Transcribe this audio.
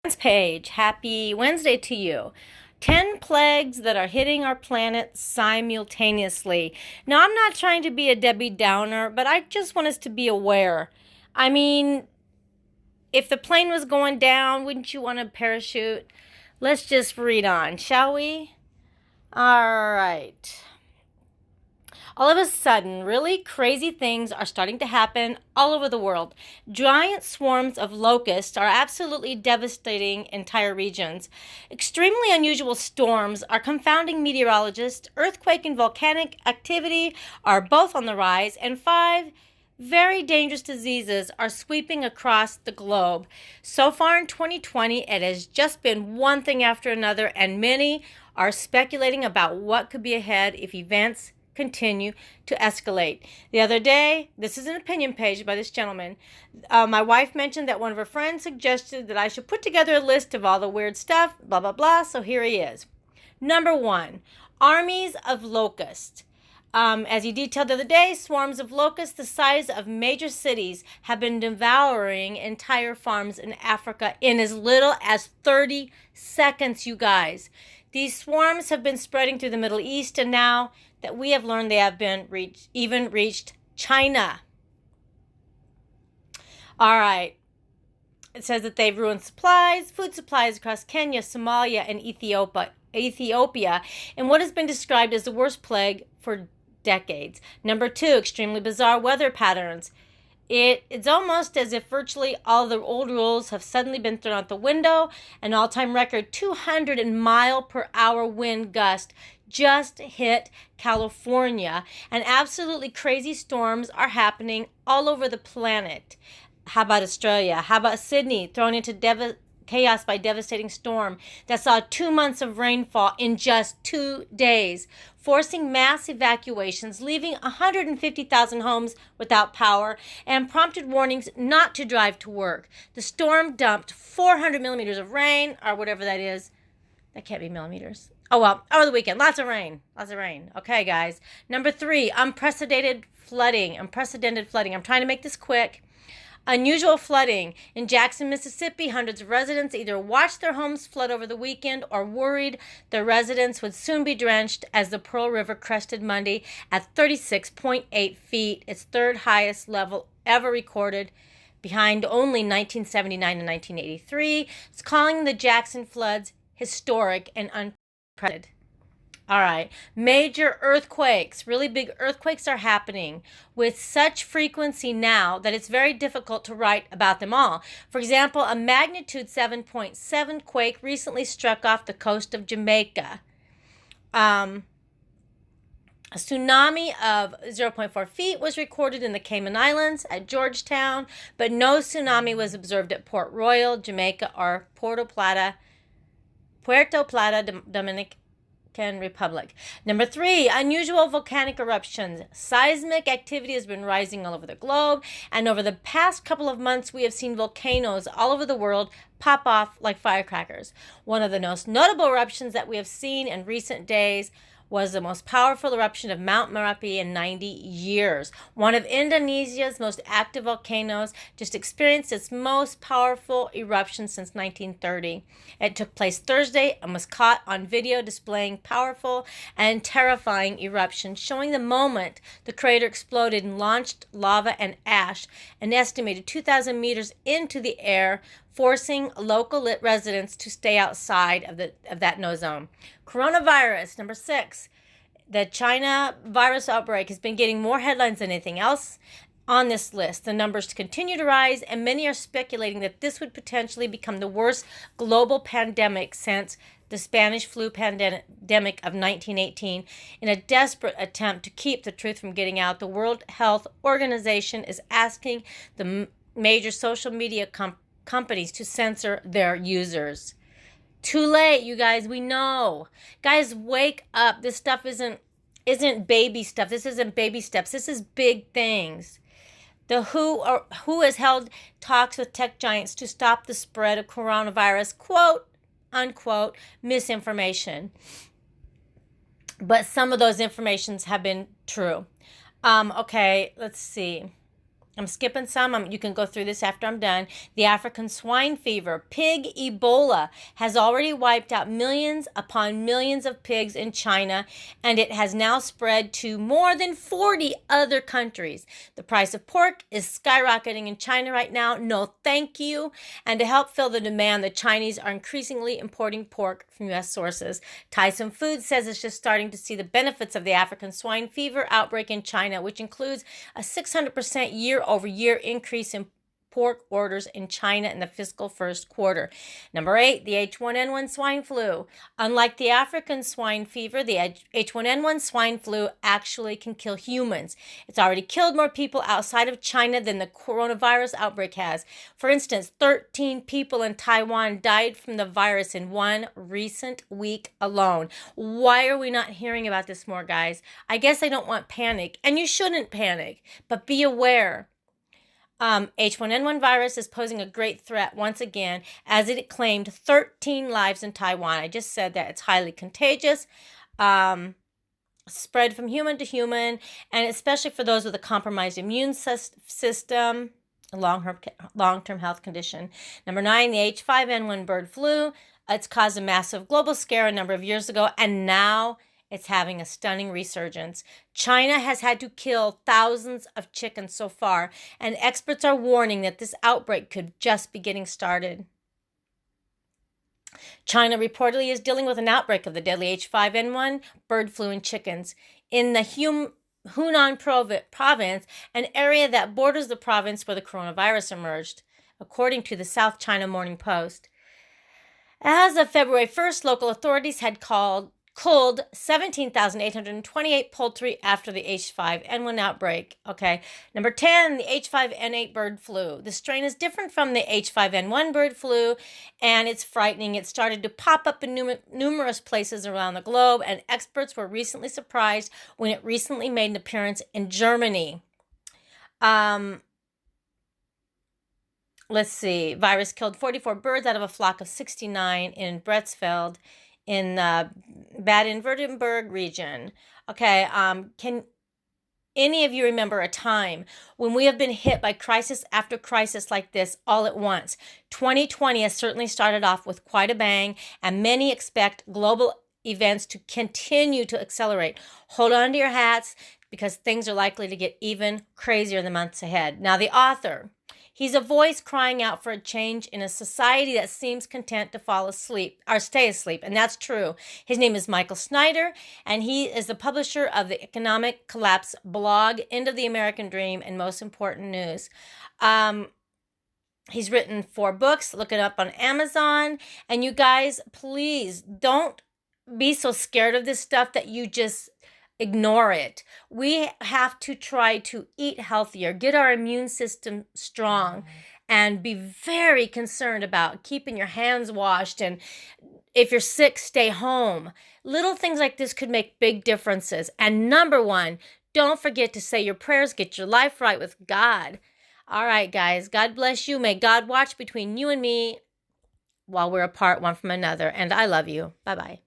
Page, happy Wednesday to you. 10 plagues that are hitting our planet simultaneously. Now, I'm not trying to be a Debbie Downer, but I just want us to be aware. I mean, if the plane was going down, wouldn't you want a parachute? Let's just read on, shall we? All right. All of a sudden, really crazy things are starting to happen all over the world. Giant swarms of locusts are absolutely devastating entire regions. Extremely unusual storms are confounding meteorologists. Earthquake and volcanic activity are both on the rise, and 5 very dangerous diseases are sweeping across the globe. So far in 2020, it has just been one thing after another, and many are speculating about what could be ahead if events continue to escalate. The other day, this is an opinion page by this gentleman, my wife mentioned that one of her friends suggested that I should put together a list of all the weird stuff, blah, blah, blah, so here he is. Number 1, armies of locusts. As he detailed the other day, swarms of locusts the size of major cities have been devouring entire farms in Africa in as little as 30 seconds, you guys. These swarms have been spreading through the Middle East, and now that we have learned they have been reached China. All right. It says that they've ruined food supplies across Kenya, Somalia, and Ethiopia, in what has been described as the worst plague for decades. Number 2, extremely bizarre weather patterns. It's almost as if virtually all the old rules have suddenly been thrown out the window. An all-time record 200-mile-per-hour wind gust just hit California, and absolutely crazy storms are happening all over the planet. How about Australia? How about Sydney, thrown into chaos by devastating storm that saw 2 months of rainfall in just 2 days, forcing mass evacuations, leaving 150,000 homes without power, and prompted warnings not to drive to work. The storm dumped 400 millimeters of rain, or whatever that is. That can't be millimeters. Oh, well, over the weekend. Lots of rain. Okay, guys. Number 3, unprecedented flooding. I'm trying to make this quick. Unusual flooding. In Jackson, Mississippi, hundreds of residents either watched their homes flood over the weekend or worried their residents would soon be drenched as the Pearl River crested Monday at 36.8 feet, its third highest level ever recorded, behind only 1979 and 1983. It's calling the Jackson floods historic and unprecedented. All right. Major earthquakes. Really big earthquakes are happening with such frequency now that it's very difficult to write about them all. For example, a magnitude 7.7 quake recently struck off the coast of Jamaica. A tsunami of 0.4 feet was recorded in the Cayman Islands at Georgetown, but no tsunami was observed at Port Royal, Jamaica, or Puerto Plata, Dominican Republic. Number 3, unusual volcanic eruptions. Seismic activity has been rising all over the globe, and over the past couple of months, we have seen volcanoes all over the world pop off like firecrackers. One of the most notable eruptions that we have seen in recent days was the most powerful eruption of Mount Merapi in 90 years. One of Indonesia's most active volcanoes just experienced its most powerful eruption since 1930. It took place Thursday and was caught on video displaying powerful and terrifying eruptions, showing the moment the crater exploded and launched lava and ash an estimated 2,000 meters into the air, forcing local residents to stay outside of that no zone. Coronavirus, number 6. The China virus outbreak has been getting more headlines than anything else on this list. The numbers continue to rise, and many are speculating that this would potentially become the worst global pandemic since the Spanish flu pandemic of 1918. In a desperate attempt to keep the truth from getting out, the World Health Organization is asking the major social media companies to censor their users. Too late, you guys. We know. Guys, wake up. This stuff isn't baby stuff. This isn't baby steps. This is big things. The WHO has held talks with tech giants to stop the spread of coronavirus, quote, unquote, misinformation. But some of those informations have been true. Okay, let's see. I'm skipping some. You can go through this after I'm done. The African swine fever, pig Ebola, has already wiped out millions upon millions of pigs in China, and it has now spread to more than 40 other countries. The price of pork is skyrocketing in China right now. No, thank you. And to help fill the demand, the Chinese are increasingly importing pork from U.S. sources. Tyson Foods says it's just starting to see the benefits of the African swine fever outbreak in China, which includes a 600% year-over-year increase in pork orders in China in the fiscal first quarter. Number 8, the H1N1 swine flu. Unlike the African swine fever, the H1N1 swine flu actually can kill humans. It's already killed more people outside of China than the coronavirus outbreak has. For instance, 13 people in Taiwan died from the virus in one recent week alone. Why are we not hearing about this more, guys? I guess I don't want panic, and you shouldn't panic, but be aware. H1N1 virus is posing a great threat once again, as it claimed 13 lives in Taiwan. I just said that it's highly contagious, spread from human to human, and especially for those with a compromised immune system, a long-term health condition. Number 9, the H5N1 bird flu. It's caused a massive global scare a number of years ago, and now it's having a stunning resurgence. China has had to kill thousands of chickens so far, and experts are warning that this outbreak could just be getting started. China reportedly is dealing with an outbreak of the deadly H5N1 bird flu in chickens. In the Hunan province, an area that borders the province where the coronavirus emerged, according to the South China Morning Post. As of February 1st, local authorities had culled 17,828 poultry after the H5N1 outbreak. Okay. Number 10, the H5N8 bird flu. The strain is different from the H5N1 bird flu, and it's frightening. It started to pop up in numerous places around the globe, and experts were recently surprised when it recently made an appearance in Germany. Let's see. Virus killed 44 birds out of a flock of 69 in Bretzfeld in Baden-Württemberg region. Okay, can any of you remember a time when we have been hit by crisis after crisis like this all at once? 2020 has certainly started off with quite a bang, and many expect global events to continue to accelerate. Hold on to your hats, because things are likely to get even crazier in the months ahead. Now, the author, he's a voice crying out for a change in a society that seems content to fall asleep or stay asleep, and that's true. His name is Michael Snyder, and he is the publisher of the Economic Collapse blog, End of the American Dream, and Most Important News. He's written 4 books. Look it up on Amazon. And you guys, please don't be so scared of this stuff that you just ignore it. We have to try to eat healthier, get our immune system strong, and be very concerned about keeping your hands washed. And if you're sick, stay home. Little things like this could make big differences. And number 1, don't forget to say your prayers. Get your life right with God. All right, guys. God bless you. May God watch between you and me while we're apart one from another. And I love you. Bye-bye.